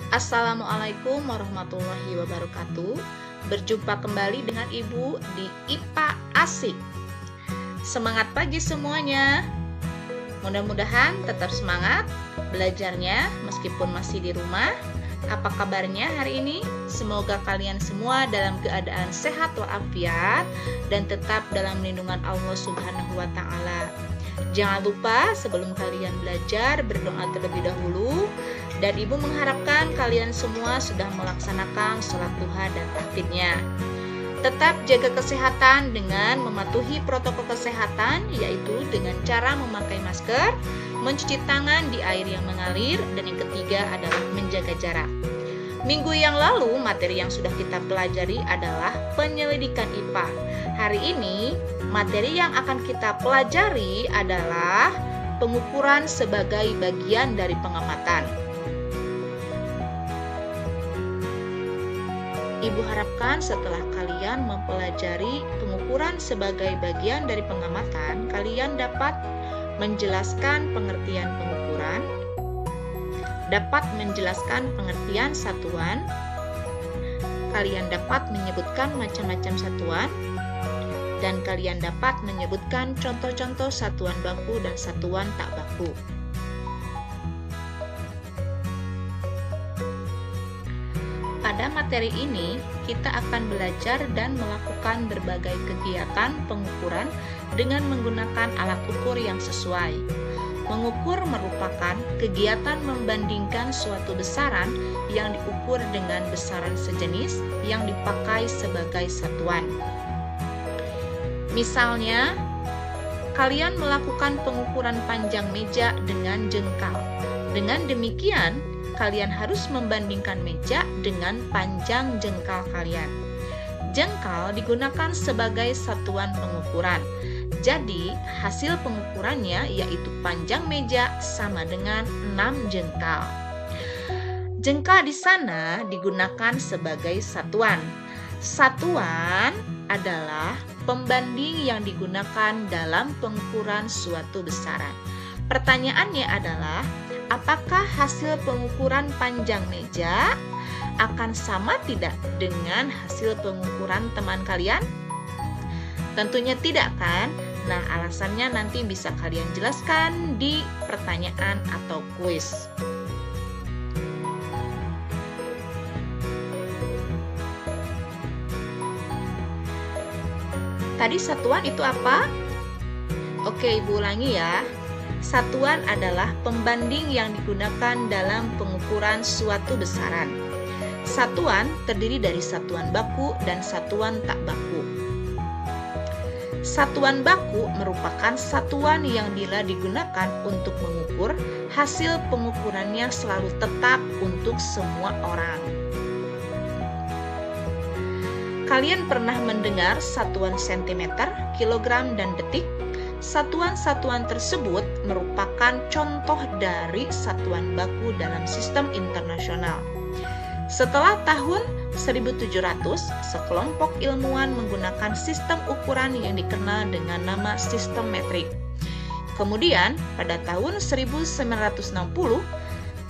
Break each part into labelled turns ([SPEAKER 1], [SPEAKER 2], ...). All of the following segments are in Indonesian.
[SPEAKER 1] Assalamualaikum warahmatullahi wabarakatuh. Berjumpa kembali dengan Ibu di IPA Asik. Semangat pagi semuanya. Mudah-mudahan tetap semangat belajarnya meskipun masih di rumah. Apa kabarnya hari ini? Semoga kalian semua dalam keadaan sehat walafiat dan tetap dalam lindungan Allah Subhanahu wa taala. Jangan lupa sebelum kalian belajar berdoa terlebih dahulu, dan Ibu mengharapkan kalian semua sudah melaksanakan sholat duha dan tahlilnya. Tetap jaga kesehatan dengan mematuhi protokol kesehatan, yaitu dengan cara memakai masker, mencuci tangan di air yang mengalir, dan yang ketiga adalah menjaga jarak. Minggu yang lalu, materi yang sudah kita pelajari adalah penyelidikan IPA. Hari ini, materi yang akan kita pelajari adalah pengukuran sebagai bagian dari pengamatan. Ibu harapkan setelah kalian mempelajari pengukuran sebagai bagian dari pengamatan, kalian dapat menjelaskan pengertian pengukuran, dapat menjelaskan pengertian satuan, kalian dapat menyebutkan macam-macam satuan, dan kalian dapat menyebutkan contoh-contoh satuan baku dan satuan tak baku. Pada materi ini, kita akan belajar dan melakukan berbagai kegiatan pengukuran dengan menggunakan alat ukur yang sesuai. Mengukur merupakan kegiatan membandingkan suatu besaran yang diukur dengan besaran sejenis yang dipakai sebagai satuan. Misalnya, kalian melakukan pengukuran panjang meja dengan jengkal. Dengan demikian, kalian harus membandingkan meja dengan panjang jengkal kalian. Jengkal digunakan sebagai satuan pengukuran. Jadi, hasil pengukurannya yaitu panjang meja sama dengan 6 jengkal. Jengkal di sana digunakan sebagai satuan. Satuan adalah pembanding yang digunakan dalam pengukuran suatu besaran. Pertanyaannya adalah, apakah hasil pengukuran panjang meja akan sama tidak dengan hasil pengukuran teman kalian? Tentunya tidak kan? Nah, alasannya nanti bisa kalian jelaskan di pertanyaan atau kuis. Tadi satuan itu apa? Oke, Ibu ulangi ya. Satuan adalah pembanding yang digunakan dalam pengukuran suatu besaran. Satuan terdiri dari satuan baku dan satuan tak baku. Satuan baku merupakan satuan yang bila digunakan untuk mengukur, hasil pengukurannya selalu tetap untuk semua orang. Kalian pernah mendengar satuan sentimeter, kilogram, dan detik? Satuan-satuan tersebut merupakan contoh dari satuan baku dalam sistem internasional. Setelah tahun 1700, sekelompok ilmuwan menggunakan sistem ukuran yang dikenal dengan nama sistem metrik. Kemudian, pada tahun 1960,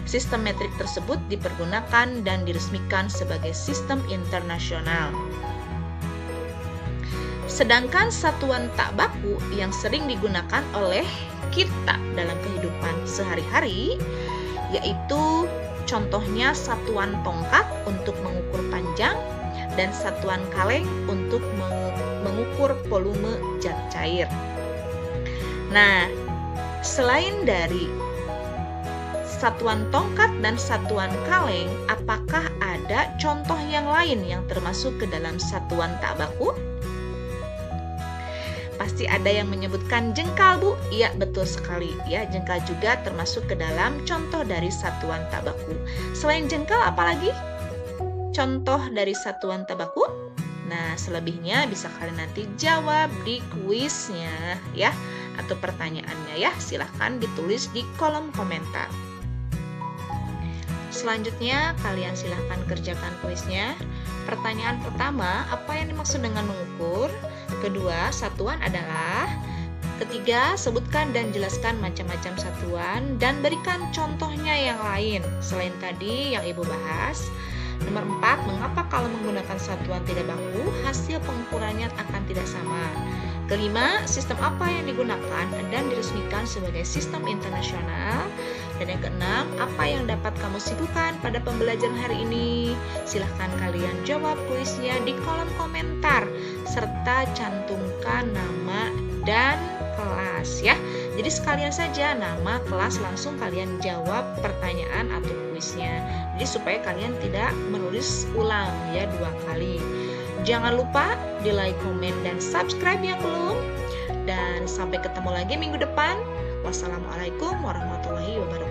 [SPEAKER 1] sistem metrik tersebut dipergunakan dan diresmikan sebagai sistem internasional. Sedangkan satuan tak baku yang sering digunakan oleh kita dalam kehidupan sehari-hari, yaitu contohnya satuan tongkat untuk mengukur panjang dan satuan kaleng untuk mengukur volume zat cair. Nah, selain dari satuan tongkat dan satuan kaleng, apakah ada contoh yang lain yang termasuk ke dalam satuan tak baku? Pasti ada yang menyebutkan jengkal, Bu. Iya, betul sekali. Ya, jengkal juga termasuk ke dalam contoh dari satuan tak baku. Selain jengkal, apalagi contoh dari satuan tak baku? Nah, selebihnya bisa kalian nanti jawab di kuisnya ya, atau pertanyaannya ya. Silahkan ditulis di kolom komentar. Selanjutnya, kalian silahkan kerjakan kuisnya. Pertanyaan pertama, apa yang dimaksud dengan mengukur? Kedua, satuan adalah. Ketiga, sebutkan dan jelaskan macam-macam satuan dan berikan contohnya yang lain selain tadi yang Ibu bahas. Nomor 4, mengapa kalau menggunakan satuan tidak baku, hasil pengukurannya akan tidak sama. Kelima, sistem apa yang digunakan dan diresmikan sebagai sistem internasional. Dan yang keenam, apa yang dapat kamu simpulkan pada pembelajaran hari ini? Silahkan kalian jawab kuisnya di kolom komentar, serta cantumkan nama dan kelas ya. Jadi sekalian saja nama, kelas, langsung kalian jawab pertanyaan atau kuisnya. Jadi supaya kalian tidak menulis ulang ya 2 kali. Jangan lupa di like, komen, dan subscribe yang belum. Dan sampai ketemu lagi minggu depan. Wassalamualaikum warahmatullahi wabarakatuh.